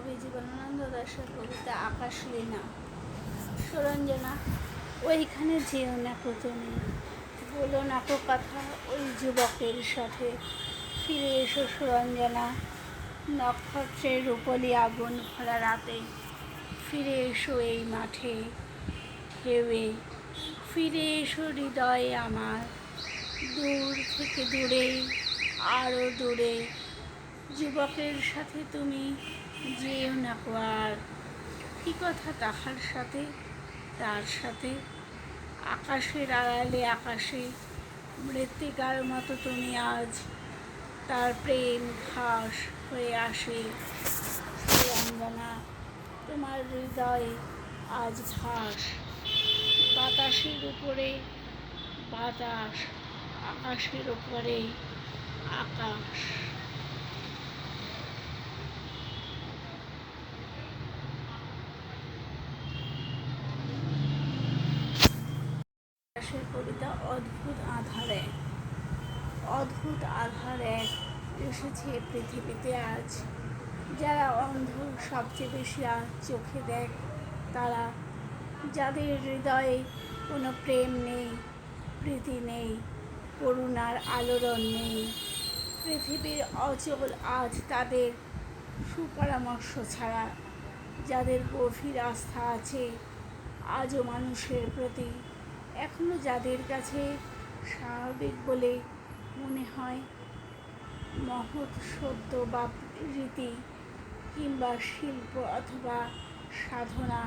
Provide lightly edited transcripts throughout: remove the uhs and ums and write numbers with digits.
কবি জীবনানন্দ দাশের কবিতা আকাশলীনা। সুরঞ্জনা, ওইখানে যেও না কো তুমি, বলো না কো কথা ওই যুবকের সাথে। ফিরে এসো সুরঞ্জনা, নক্ষত্রের রূপলি আগুন ভরা রাতে। ফিরে এসো এই মাঠে হেওয়ে, ফিরে এসো হৃদয়ে আমার। দূর থেকে দূরে, আরও দূরে, যুবকের সাথে তুমি যেও না কো আর। কী কথা তাহার সাথে, তার সাথে? আকাশের আড়ালে আকাশে মৃত্তিকার মতো তুমি আজ, তার প্রেম ঘাস হয়ে আসে। সুরঞ্জনা, তোমার হৃদয় আজ ঘাস। বাতাসের উপরে বাতাস, আকাশের উপরে আকাশ। দাশের কবিতা অদ্ভুত আধার এক। অদ্ভুত আধার এক এসেছে পৃথিবীতে আজ। যারা অন্ধ সবচেয়ে বেশি আজ চোখে দেখ তারা, যাদের হৃদয়ে কোনো প্রেম নেই, প্রীতি নেই, করুণার আলোড়ন নেই। পৃথিবীর অচল আজ তাদের সুপরামর্শ ছাড়া। যাদের গভীর আস্থা আছে আজও মানুষের প্রতি, এখনো যাদের কাছে স্বাভাবিক বলে মনে হয় মহৎ সত্য বা রীতি কিংবা শিল্প অথবা সাধনা,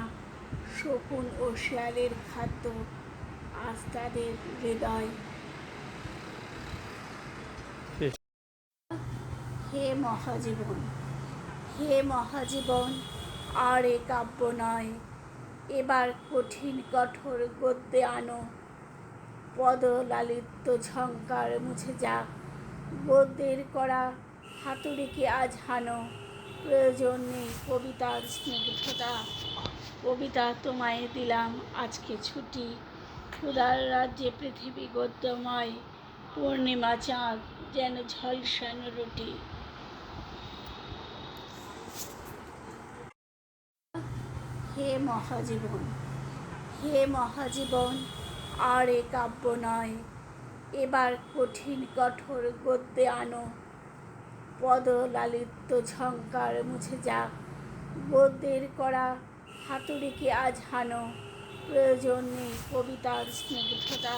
শকুন ও শেয়ালের খাদ্য আজ তাদের হৃদয়। হে মহাজীবন, হে মহাজীবন, আর এ কাব্য নয়। এবার কঠিন কঠোর গদ্যে আনো, পদলালিত্য ঝঙ্কার মুছে যাক। গদ্যের করা হাতুড়িকে আজ হানো, প্রয়োজন নেই কবিতার স্নিগ্ধতা। কবিতা তোমায় দিলাম আজকে ছুটি, ক্ষুধার রাজ্যে পৃথিবী গদ্যময়। পূর্ণিমা চাঁদ যেন ঝলসানো রুটি। হে মহাজীবন, হে মহাজীবন, আর এ কাব্য নয়। এবার কঠিন কঠোর গদ্যে আনো, পদলালিত্য ঝঙ্কার মুছে যাক। গদ্যের করা হাতুড়িকে আজ হানো, প্রয়োজন নেই কবিতার স্নিগ্ধতা।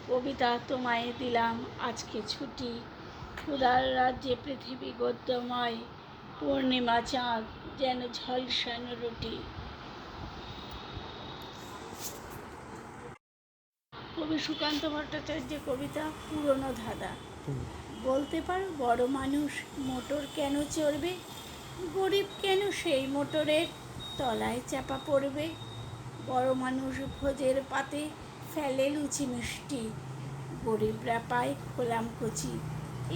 কবিতা তোমায় দিলাম আজকে ছুটি, ক্ষুধার রাজ্যে পৃথিবী গদ্যময়। পূর্ণিমা চাঁদ যেন ঝলসানো রুটি। কবি সুকান্ত ভট্টাচার্যের কবিতা পুরনো ধাঁধা। বলতে পারো বড় মানুষ মোটর কেন চড়বে, গরিব কেন সেই মোটরের তলায় চাপা পড়বে? বড় মানুষ ভোজের পাতে ফেলে লুচি মিষ্টি, গরিবরা পায় খোলাম কচি,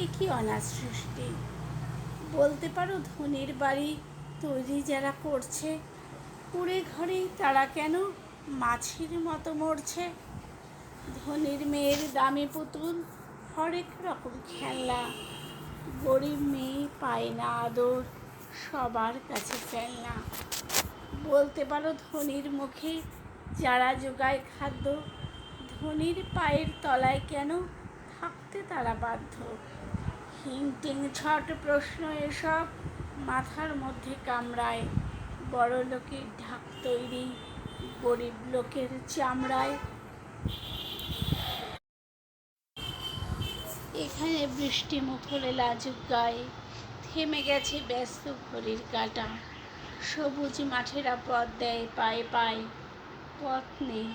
এ কি অনাথ সৃষ্টি? বলতে পারো ধনীর বাড়ি তৈরি যারা করছে, কুড়ে ঘরেই তারা কেন মাছির মতো মরছে? ধনীর মেয়ের দামি পুতুল, হরেক রকম খেলনা, গরিব মেয়ে পায় না আদর, সবার কাছে ফেলনা। বলতে পারো ধনীর মুখে যারা জোগায় খাদ্য, ধনীর পায়ের তলায় কেন থাকতে তারা বাধ্য? হিংটিং ছট প্রশ্ন এসব মাথার মধ্যে কামড়ায়, বড় লোকের ঢাক তৈরি গরিব লোকের চামড়ায়। এখানে বৃষ্টি মুখরে লাজুক গায়ে, থেমে গেছে ব্যস্ত ঘড়ির কাঁটা। সবুজ মাঠেরা পথ দেয় পায়ে পায়ে, পথ নেই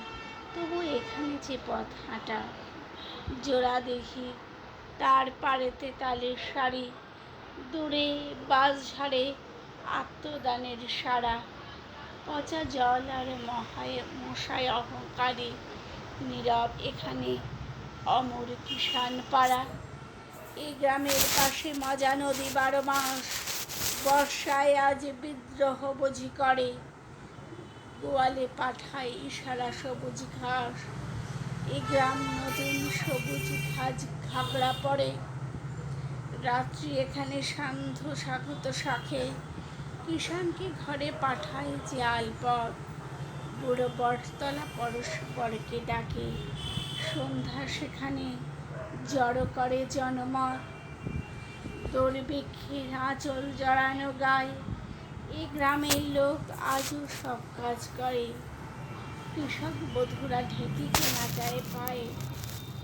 তবু এখানে যে পথ হাঁটা। জোড়া দেখি তার পাড়েতে তালের শাড়ি, দূরে বাঁশঝাড়ে আত্মদানের সাড়া। পচা জল আর মশায় অহংকারী, নীরব এখানে অমর কিষাণ পাড়া। এই গ্রামের পাশে মজা নদী 12 মাস, বর্ষায় আজ বিদ্রোহ বুঝি করে। গোয়ালে পাঠায় ইশারা সবুজ ঘাস, এই গ্রাম নতুন সবুজ ঘাগড়া পড়ে। রাত্রি এখানে সান্ধ্য স্বাগত শাখে, কিষানকে ঘরে পাঠায় যে আলপথ, বুড়ো বটতলা পরস্পরকে ডাকে, সন্ধ্যা সেখানে জড়ো করে জনমত, দুর্ভিক্ষের আঁচল জড়ানো গায়ে এ গ্রামের লোক আজও সব কাজ করে। কৃষক বধূরা ঢেঁকি কেনা যায় পায়ে,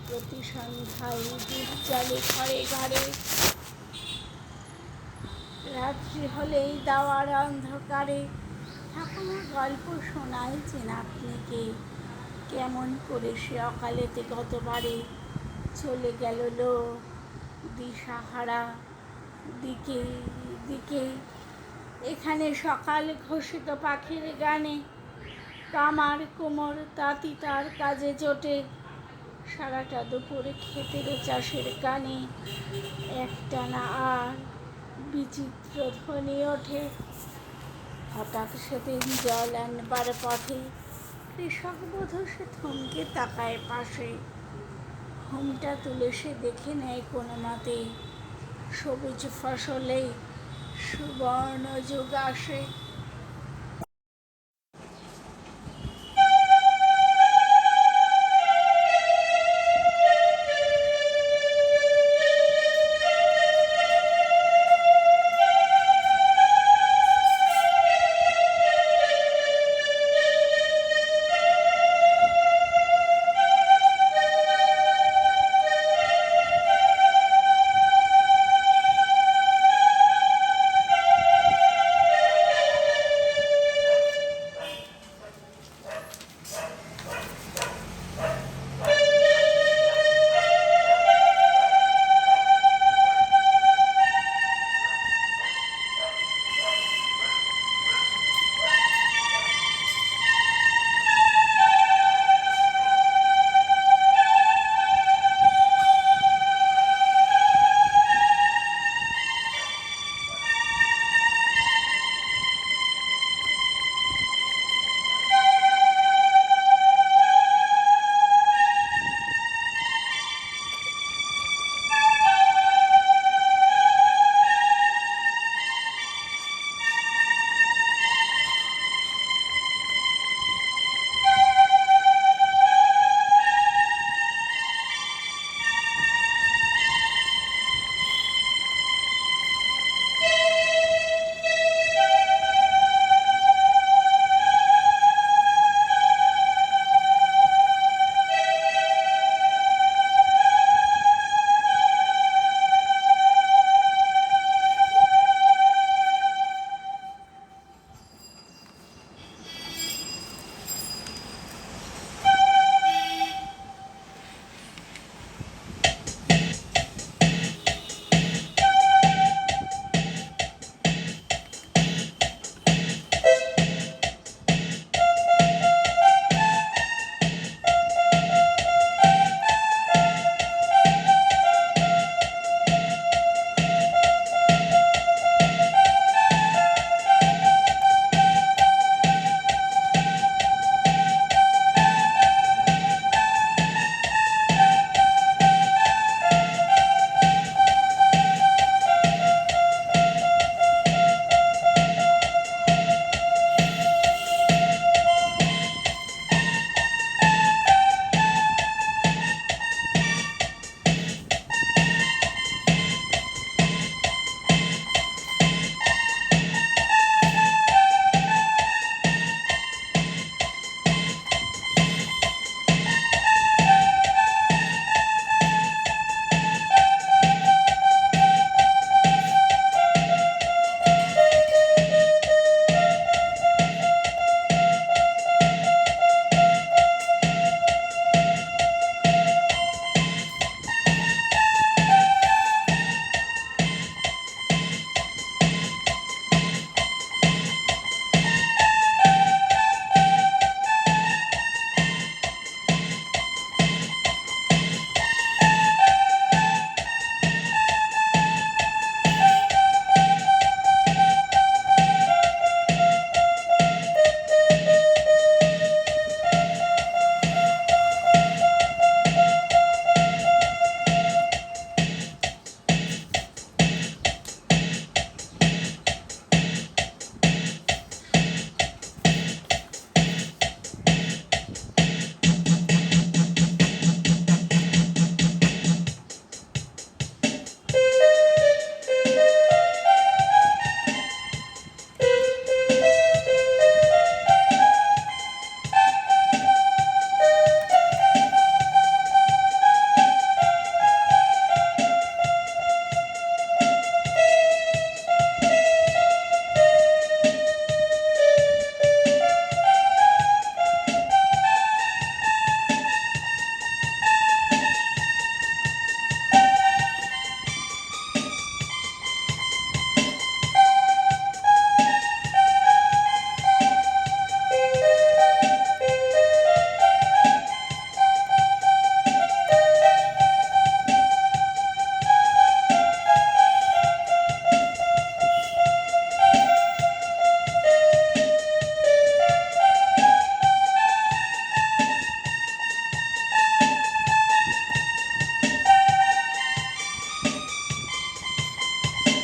প্রতি সন্ধ্যায় দীপ জ্বালে ঘরে ঘরে, রাত্রি হলেই দাওয়ার অন্ধকারে ঠাকুমা গল্প শোনায় যে নাতনিকে, কেমন করে সে অকালেতে গতবারে চলে গেল লোক দিশাহারা দিকে দিকে। এখানে সকাল ঘোষিত পাখির গানে কামার কুমোর তাঁতি তার কাজে জোটে, সারাটা দুপুরে ক্ষেতের চাষের গানে একটানা আর বিচিত্র ধ্বনি ওঠে। হঠাৎ সেদিন জল আনবার পথে কৃষক বধূ সে থমকে তাকায় পাশে, ঘুমটা তুলে সে দেখে নেয় কোনো মতে, সবুজ ফসলে সুবর্ণ যুগ আসে।